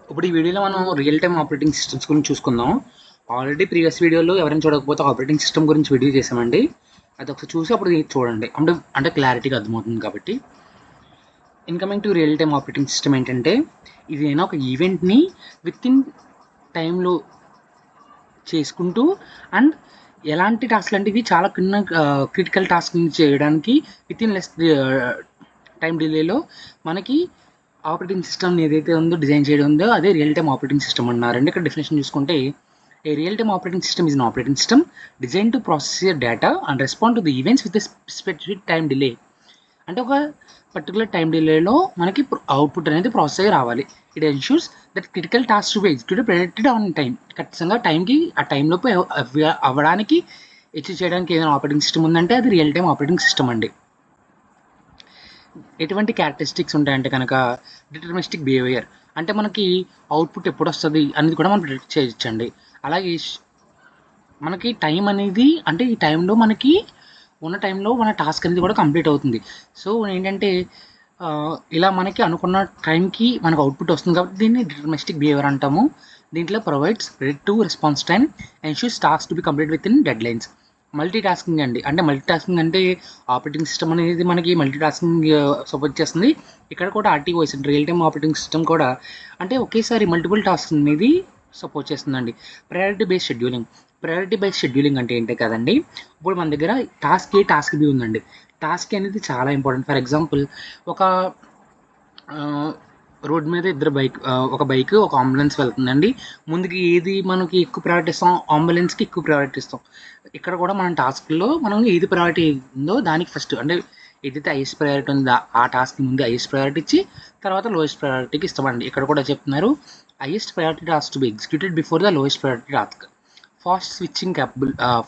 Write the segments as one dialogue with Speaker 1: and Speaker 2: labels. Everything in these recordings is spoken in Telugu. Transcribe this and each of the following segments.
Speaker 1: ఇప్పుడు ఈ వీడియోలో మనం రియల్ టైమ్ ఆపరేటింగ్ సిస్టమ్స్ గురించి చూసుకుందాం. ఆల్రెడీ ప్రీవియస్ వీడియోలో ఎవరైనా చూడకపోతే ఆపరేటింగ్ సిస్టమ్ గురించి వీడియో చేసామండి. అది ఒకసారి చూసి అప్పుడు ఇది చూడండి. అంటే క్లారిటీగా అర్థమవుతుంది కాబట్టి. Incoming to real time operating system ఏంటంటే, ఇది అయినా ఒక ఈవెంట్ని విత్ ఇన్ టైంలో చేసుకుంటూ అండ్ ఎలాంటి టాస్క్లు అంటే ఇవి చాలా క్రిటికల్ టాస్క్ చేయడానికి విత్ ఇన్ లెస్ టైం డిలేలో మనకి ఆపరేటింగ్ సిస్టమ్ ఏదైతే ఉందో డిజైన్ చేయడం ఉందో అదే రియల్ టైమ్ ఆపరేటింగ్ సిస్టమ్ అన్నారండి. ఇక్కడ డెఫినేషన్ చూసుకుంటే ఏ real time operating system is an operating system design to process your data and respond to the events with specific time delay. అంటే ఒక పర్టికులర్ టైం డిలేలో మనకి అవుట్పుట్ అనేది ప్రాసెస్ అయ్యి రావాలి. It ensures that critical task to be executed predicted on time. ఖచ్చితంగా టైంకి ఆ టైంలోపు అవ్వడానికి అచీవ్ చేయడానికి ఏదైనా ఆపరేటింగ్ సిస్టమ్ ఉందంటే అది రియల్ టైమ్ ఆపరేటింగ్ సిస్టమ్ అండి. ఎటువంటి క్యారెక్టరిస్టిక్స్ ఉంటాయంటే కనుక డిటర్మినిస్టిక్ బిహేవియర్, అంటే మనకి అవుట్పుట్ ఎప్పుడు వస్తుంది అనేది కూడా మనం ప్రిడిక్ట్ చేయొచ్చండి. అలాగే మనకి టైం అనేది అంటే ఈ టైంలో మనకి ఉన్న టైంలో మన టాస్క్ అనేది కూడా కంప్లీట్ అవుతుంది. సో ఏంటంటే ఇలా మనకి అనుకున్న టైంకి మనకు అవుట్పుట్ వస్తుంది కాబట్టి దీన్ని డిటర్మినిస్టిక్ బిహేవియర్ అంటాము. దీంట్లో provides predictive response time, ensures task to be complete with in dead lines. Multi tasking అండి. అంటే మల్టీ టాస్కింగ్ అంటే ఆపరేటింగ్ సిస్టమ్ అనేది మనకి మల్టీ టాస్కింగ్ సపోర్ట్ చేస్తుంది. ఇక్కడ కూడా ఆర్టీఓఎస్ రియల్ టైమ్ ఆపరేటింగ్ సిస్టమ్ కూడా అంటే ఒకేసారి మల్టిపుల్ టాస్క్ అనేది సపోర్ట్ చేస్తుందండి. Priority based scheduling. Priority based scheduling అంటే ఏంటి కదండి, ఇప్పుడు మన దగ్గర టాస్క్ ఏ టాస్క్ బి ఉందండి. టాస్క్ అనేది చాలా ఇంపార్టెంట్. ఫర్ ఎగ్జాంపుల్ ఒక రోడ్ మీద ఒక బైక్ ఒక అంబులెన్స్ వెళ్తుందండి. ముందుకి ఏది మనకి ఎక్కువ ప్రయారిటీ ఇస్తాం? అంబులెన్స్కి ఎక్కువ ప్రయారిటీ ఇస్తాం. ఇక్కడ కూడా మన టాస్క్లో మనం ఏది ప్రయారిటీ ఉందో దానికి ఫస్ట్ అంటే ఏదైతే హైయెస్ట్ ప్రయారిటీ ఉందో ఆ టాస్క్ ముందు హైయెస్ట్ ప్రయారిటీ ఇచ్చి తర్వాత లోయెస్ట్ ప్రయారిటీకి ఇస్తామండి. ఇక్కడ కూడా చెప్తున్నారు highest priority task to be executed before the lowest priority task.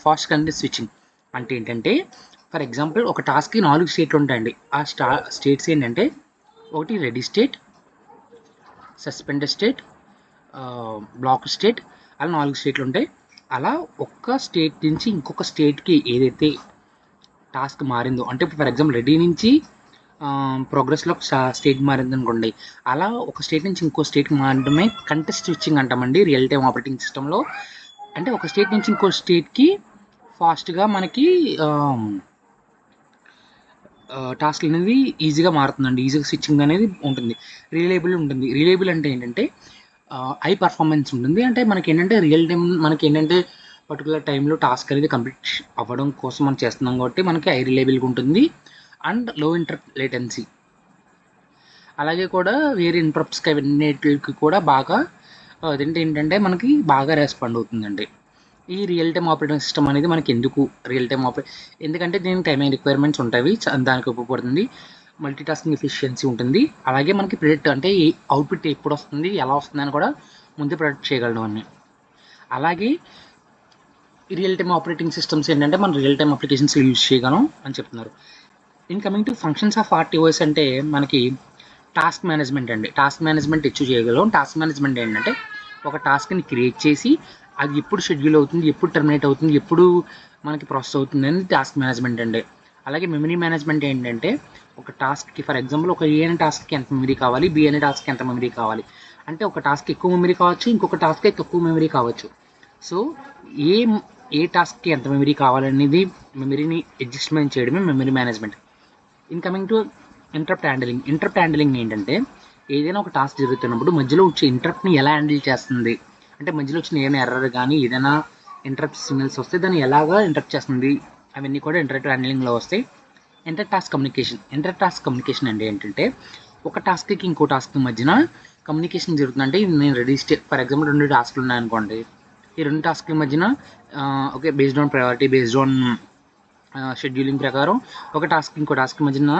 Speaker 1: Fast కంటే స్విచ్చింగ్ అంటే ఏంటంటే, ఫర్ ఎగ్జాంపుల్ ఒక టాస్క్కి 4 స్టేట్లు ఉంటాయండి. ఆ స్టేట్స్ ఏంటంటే ఒకటి ready state, suspended state, black state, అలా 4 స్టేట్లు ఉంటాయి. అలా ఒక్క స్టేట్ నుంచి ఇంకొక స్టేట్కి ఏదైతే టాస్క్ మారిందో, అంటే ఫర్ ఎగ్జాంపుల్ రెడీ నుంచి ప్రోగ్రెస్లో స్టేట్ మారింది అనుకోండి, అలా ఒక స్టేట్ నుంచి ఇంకో స్టేట్కి మారడమే కంటెస్ట్ స్విచ్చింగ్ అంటామండి రియల్ టైమ్ ఆపరేటింగ్ సిస్టంలో. అంటే ఒక స్టేట్ నుంచి ఇంకో స్టేట్కి ఫాస్ట్గా మనకి టాస్క్ అనేది ఈజీగా మారుతుందండి. ఈజీగా స్విచ్చింగ్ అనేది ఉంటుంది. రిలయబుల్ ఉంటుంది. రిలయబుల్ అంటే ఏంటంటే హై పర్ఫార్మెన్స్ ఉంటుంది. అంటే మనకి ఏంటంటే రియల్ టైం మనకి ఏంటంటే పర్టికులర్ టైంలో టాస్క్ అనేది కంప్లీట్ అవ్వడం కోసం మనం చేస్తున్నాం కాబట్టి మనకి హై రిలయబుల్గా ఉంటుంది అండ్ లో ఇంటరప్ట్ లేటెన్సీ. అలాగే కూడా వేరే ఇంటరప్ట్స్కి అవన్నిటికి కూడా బాగా అదేంటి ఏంటంటే మనకి బాగా రెస్పాండ్ అవుతుందండి. ఈ రియల్ టైమ్ ఆపరేటింగ్ సిస్టమ్ అనేది మనకి ఎందుకు రియల్ టైమ్ ఎందుకంటే దీనికి టైమింగ్ రిక్వైర్మెంట్స్ ఉంటాయి, దానికి ఉపయోగపడుతుంది. మల్టీ టాస్కింగ్ ఎఫిషియన్సీ ఉంటుంది. అలాగే మనకి ప్రిడిక్ట్ అంటే అవుట్పుట్ ఎప్పుడు వస్తుంది ఎలా వస్తుంది అని కూడా ముందే ప్రిడిక్ట్ చేయగలడం అన్ని. అలాగే రియల్ టైమ్ ఆపరేటింగ్ సిస్టమ్స్ ఏంటంటే మనం రియల్ టైమ్ అప్లికేషన్స్ యూజ్ చేయగలం అని చెప్తున్నారు. In coming to functions of RTOS అంటే మనకి టాస్క్ మేనేజ్మెంట్ అండి. టాస్క్ మేనేజ్మెంట్ అచీవ్ చేయగలం. టాస్క్ మేనేజ్మెంట్ ఏంటంటే ఒక టాస్క్ని క్రియేట్ చేసి అది ఎప్పుడు షెడ్యూల్ అవుతుంది, ఎప్పుడు టర్మినేట్ అవుతుంది, ఎప్పుడు మనకి ప్రాసెస్ అవుతుంది అని టాస్క్ మేనేజ్మెంట్ అండి. అలాగే మెమరీ మేనేజ్మెంట్ ఏంటంటే ఒక టాస్క్కి ఫర్ ఎగ్జాంపుల్ ఒక ఏ అనే టాస్క్కి ఎంత మెమరీ కావాలి, బి అనే టాస్క్కి ఎంత మెమరీ కావాలి. అంటే ఒక టాస్క్ ఎక్కువ మెమరీ కావచ్చు, ఇంకొక టాస్క్కి తక్కువ మెమరీ కావచ్చు. సో ఏ టాస్క్కి ఎంత మెమరీ కావాలనేది మెమరీని అడ్జస్ట్మెంట్ చేయడమే memory management. In coming to interrupt handling. Interrupt handling ఏంటంటే ఏదైనా ఒక టాస్క్ జరుగుతున్నప్పుడు మధ్యలో వచ్చే ఇంటరప్ట్ని ఎలా హ్యాండిల్ చేస్తుంది, అంటే మధ్యలో వచ్చిన ఏదైనా ఎర్రర్ కానీ ఏదైనా ఇంటరప్ట్ సిగ్నల్స్ వస్తే దాన్ని ఎలాగా ఇంటరప్ట్ చేస్తుంది అవన్నీ కూడా ఇంటరప్ట్ హ్యాండిలింగ్లో వస్తాయి. Inter task communication. Inter task communication అంటే ఏంటంటే ఒక టాస్క్కి ఇంకో టాస్క్ మధ్యన కమ్యూనికేషన్ జరుగుతుందంటే నేను రెడీ స్టేట్ ఫర్ ఎగ్జాంపుల్ 2 టాస్క్లు ఉన్నాయనుకోండి, ఈ 2 టాస్క్ల మధ్యన okay based on priority based on scheduling ప్రకారం ఒక టాస్క్ ఇంకో టాస్క్ మధ్యన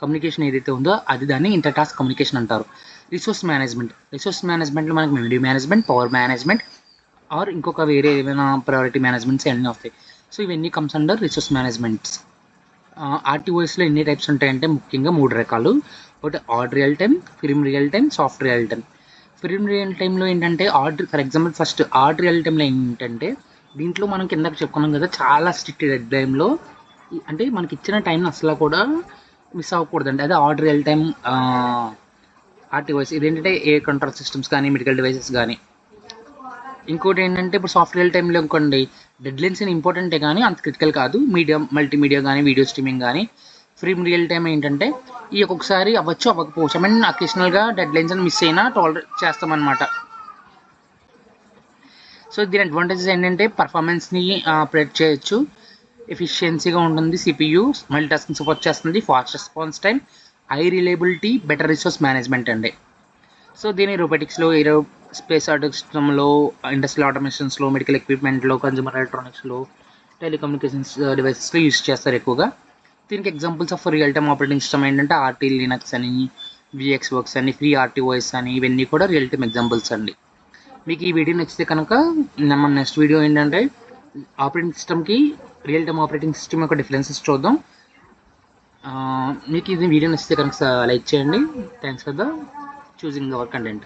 Speaker 1: కమ్యూనికేషన్ ఏదైతే ఉందో అది దాన్ని ఇంటర్ టాస్క్ కమ్యూనికేషన్ అంటారు. రిసోర్స్ మేనేజ్మెంట్లో మనకి memory management, power management or ఇంకొక వేరే ఏమైనా ప్రయారిటీ మేనేజ్మెంట్స్ అన్నీ వస్తాయి. సో ఇవన్నీ కమ్స్ అండర్ రిసోర్స్ మేనేజ్మెంట్స్. ఆర్టీఓఎస్లో ఎన్ని టైప్స్ ఉంటాయంటే ముఖ్యంగా 3 రకాలు. ఒకటి hard real time, film real time, soft real time. Film real టైంలో ఏంటంటే for example first hard real టైంలో ఏంటంటే దీంట్లో మనం కిందకి చెప్పుకున్నాం కదా చాలా స్ట్రిక్ట్ డెడ్ టైంలో అంటే మనకి ఇచ్చిన టైం అసలు కూడా మిస్ అవ్వకూడదండి. అదే హార్డ్ రియల్ టైం ఆర్టీఓఎస్ ఇదేంటంటే ఎయిర్ కంట్రోల్ సిస్టమ్స్ కానీ మెడికల్ డివైసెస్ కానీ. ఇంకోటి ఏంటంటే ఇప్పుడు సాఫ్ట్వేర్ టైంలో అనుకోండి డెడ్లైన్స్ అని ఇంపార్టెంటే కానీ అంత క్రిటికల్ కాదు. మీడియా మల్టీమీడియా కానీ వీడియో స్ట్రీమింగ్ కానీ ఫిల్మ్ రియల్ టైం ఏంటంటే ఈ ఒక్కొక్కసారి అవ్వచ్చు అవ్వకపోవచ్చు. ఐ మీన్ అకేషనల్గా డెడ్లైన్స్ అని మిస్ అయినా టాలరేట్ చేస్తామన్నమాట. సో దీని అడ్వాంటేజెస్ ఏంటంటే పర్ఫార్మెన్స్ని ప్రెడిక్ట్ చేయొచ్చు, ఎఫిషియన్సీగా ఉంటుంది, సిపియూ మల్టీ టాస్కింగ్ సపోర్ట్ చేస్తుంది, fast response time, high reliability, better resource management అండి. సో దీని రోబోటిక్స్లో, ఏరో స్పేస్ సిస్టంలో, ఇండస్ట్రియల్ ఆటోమేషన్స్లో, మెడికల్ ఎక్విప్మెంట్లో, కన్జ్యూమర్ ఎలక్ట్రానిక్స్లో, టెలికమ్యూనికేషన్స్ డివైసెస్లో యూజ్ చేస్తారు ఎక్కువగా. దీనికి examples of real time operating system ఏంటంటే ఆర్టీ లినక్స్ అని, విఎక్స్ వర్క్స్ అని, ఫ్రీ ఆర్టీఓఎస్ అని, ఇవన్నీ కూడా రియల్ టైమ్ ఎగ్జాంపుల్స్ అండి. మీకు ఈ వీడియో నచ్చితే కనుక మన నెక్స్ట్ వీడియో ఏంటంటే ఆపరేటింగ్ సిస్టమ్కి రియల్ టైమ్ ఆపరేటింగ్ సిస్టమ్ యొక్క డిఫరెన్సెస్ చూద్దాం. మీకు ఇది వీడియో నచ్చితే కనుక లైక్ చేయండి. థ్యాంక్స్ ఫర్ ద చూసింగ్ అవర్ కంటెంట్.